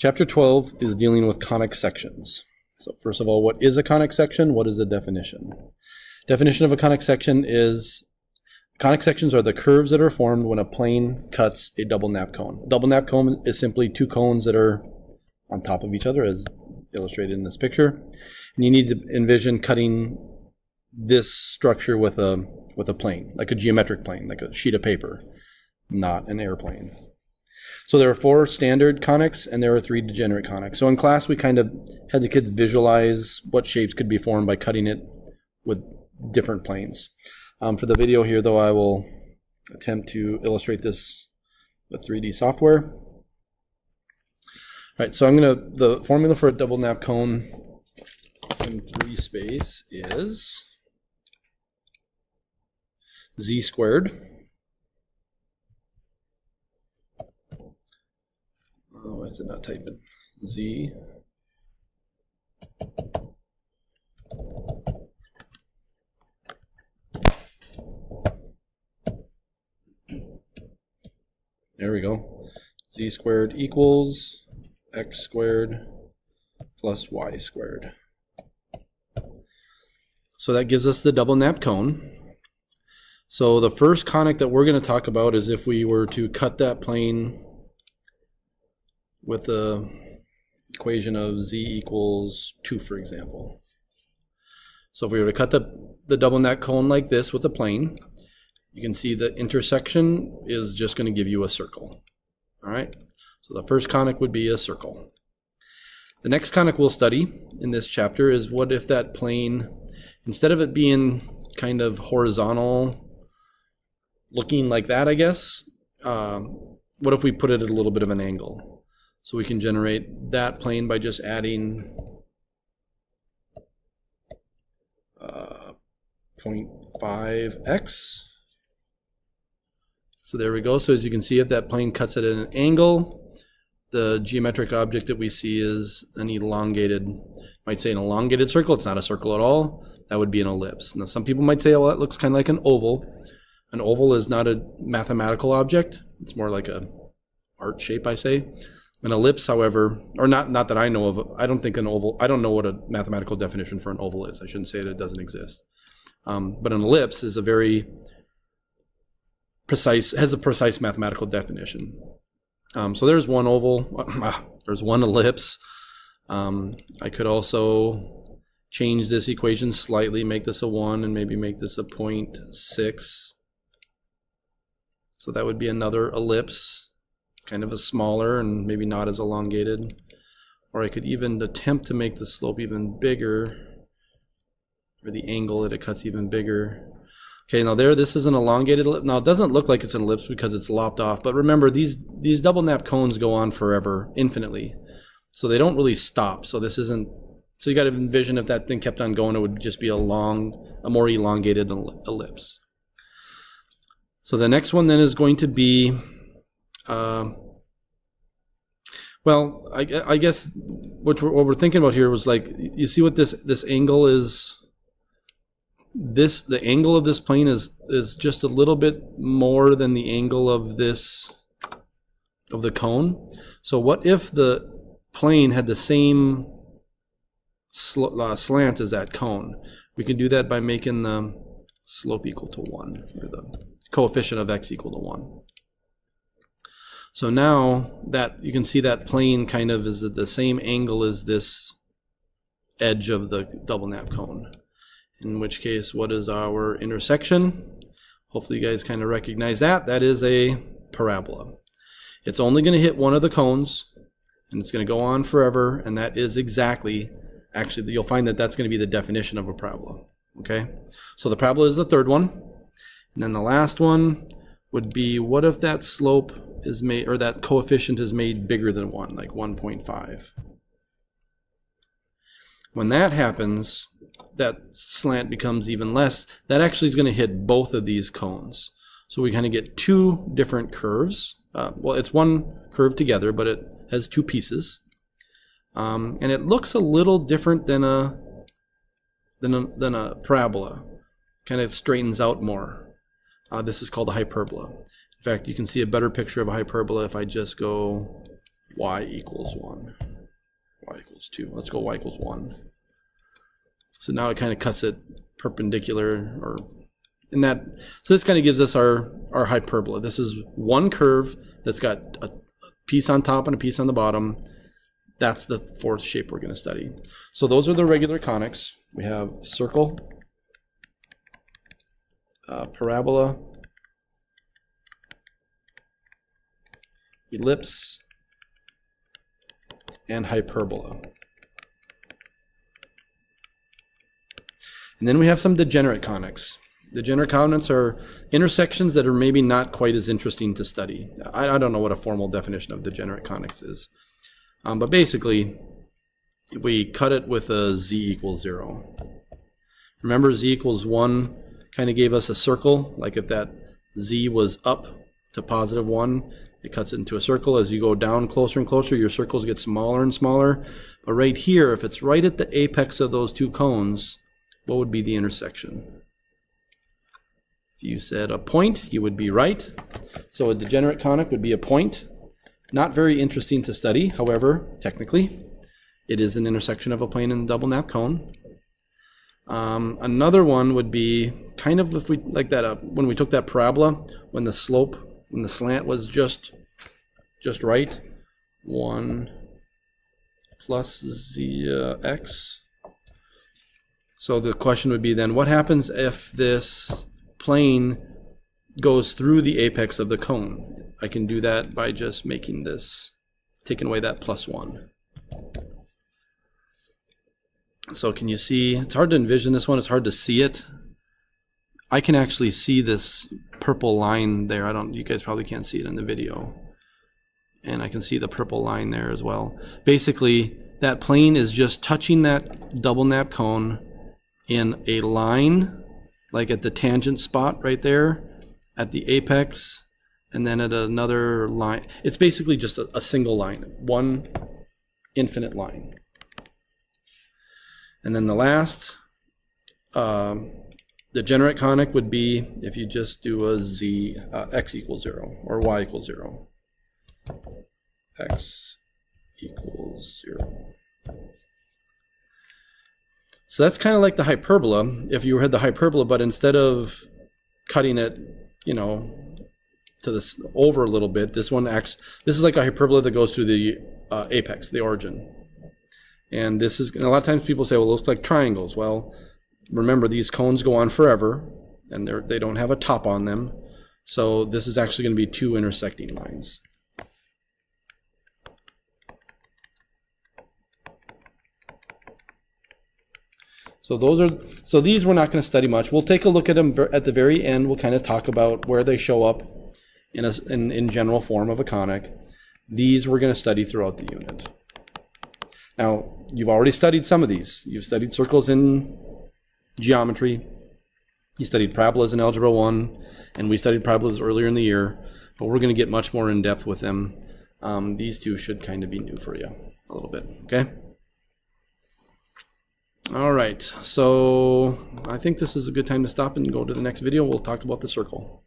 Chapter 12 is dealing with conic sections. So first of all, what is a conic section? What is the definition? Definition of a conic section is conic sections are the curves that are formed when a plane cuts a double nap cone. A double nap cone is simply two cones that are on top of each other, as illustrated in this picture. And you need to envision cutting this structure with a plane, like a geometric plane, like a sheet of paper, not an airplane. So there are 4 standard conics and there are 3 degenerate conics. So in class we kind of had the kids visualize what shapes could be formed by cutting it with different planes. For the video here though, I will attempt to illustrate this with 3D software. All right, so the formula for a double nap cone in 3 space is z squared. Oh, why is it not typing? Z. There we go. Z squared equals x squared plus y squared. So that gives us the double nap cone. So the first conic that we're going to talk about is if we were to cut that plane with the equation of z equals 2, for example. So if we were to cut the double nap cone like this with a plane, you can see the intersection is just going to give you a circle. All right, so the first conic would be a circle. The next conic we'll study in this chapter is what if that plane, instead of it being kind of horizontal looking like that, I guess, what if we put it at a little bit of an angle? So we can generate that plane by just adding 0.5x. So there we go. So as you can see, if that plane cuts it at an angle, the geometric object that we see is an elongated, might say an elongated circle. It's not a circle at all. That would be an ellipse. Now some people might say, well, that looks kind of like an oval. An oval is not a mathematical object. It's more like a art shape, I say. An ellipse, however, or not that I know of, I don't think an oval, I don't know what a mathematical definition for an oval is. I shouldn't say that it doesn't exist. But an ellipse is a very precise, has a precise mathematical definition. So there's one oval, there's one ellipse. I could also change this equation slightly, make this a 1 and maybe make this a 0.6. So that would be another ellipse. Kind of a smaller and maybe not as elongated. Or I could even attempt to make the slope even bigger, or the angle that it cuts even bigger. Okay, now this is an elongated ellipse. Now it doesn't look like it's an ellipse because it's lopped off, but remember these double nap cones go on forever, infinitely. So they don't really stop. So this isn't, so you got to envision if that thing kept on going, it would just be a more elongated ellipse. So the next one then is going to be well, I guess what we're thinking about here was like, you see what this angle is. The angle of this plane is just a little bit more than the angle of the cone. So what if the plane had the same slant as that cone? We can do that by making the slope equal to 1, or the coefficient of x equal to 1. So now that you can see that plane kind of is at the same angle as this edge of the double nap cone. In which case, what is our intersection? Hopefully you guys kind of recognize that. That is a parabola. It's only going to hit one of the cones, and it's going to go on forever, and that is exactly, actually, you'll find that that's going to be the definition of a parabola. Okay? So the parabola is the third one. And then the last one would be, what if that slope is made, or that coefficient is made bigger than 1, like 1.5. When that happens, that slant becomes even less. That actually is going to hit both of these cones. So we kind of get 2 different curves. Well, it's one curve together, but it has 2 pieces. And it looks a little different than a parabola. Kind of straightens out more. This is called a hyperbola. In fact, you can see a better picture of a hyperbola if I just go y equals 1, y equals 2. Let's go y equals 1. So now it kind of cuts it perpendicular, or in that. So this kind of gives us our hyperbola. This is one curve that's got a piece on top and a piece on the bottom. That's the fourth shape we're going to study. So those are the regular conics. We have circle, parabola, ellipse, and hyperbola. And then we have some degenerate conics. Degenerate conics are intersections that are maybe not quite as interesting to study. I don't know what a formal definition of degenerate conics is. But basically, we cut it with a z equals 0. Remember, z equals 1 kind of gave us a circle. Like if that z was up to positive 1, it cuts it into a circle. As you go down closer and closer, your circles get smaller and smaller. But right here, if it's right at the apex of those two cones, what would be the intersection? If you said a point, you would be right. So a degenerate conic would be a point. Not very interesting to study, however, technically, it is an intersection of a plane and a double nap cone. Another one would be kind of, if we like that, when we took that parabola, when the slope, when the slant was just right, 1 plus z x. So the question would be then, what happens if this plane goes through the apex of the cone? I can do that by just making this, taking away that plus 1. So can you see, it's hard to envision this one, it's hard to see it. I can actually see this purple line there. You guys probably can't see it in the video. And I can see the purple line there as well. Basically, that plane is just touching that double nap cone in a line, like at the tangent spot right there, at the apex, and then at another line. It's basically just a single line, one infinite line. And then the last degenerate conic would be if you just do a z, x equals 0, or y equals 0. X equals 0. So that's kind of like the hyperbola. If you had the hyperbola, but instead of cutting it, to this over a little bit, this is like a hyperbola that goes through the apex, the origin. And a lot of times people say, well, it looks like triangles. Well, remember, these cones go on forever, and they don't have a top on them. So this is actually going to be two intersecting lines. So these we're not going to study much. We'll take a look at them at the very end. We'll kind of talk about where they show up in general form of a conic. These we're going to study throughout the unit. Now, you've already studied some of these. You've studied circles in geometry. You studied parabolas in Algebra 1, and we studied parabolas earlier in the year, but we're going to get much more in depth with them. These two should kind of be new for you a little bit, okay? All right, so I think this is a good time to stop and go to the next video. We'll talk about the circle.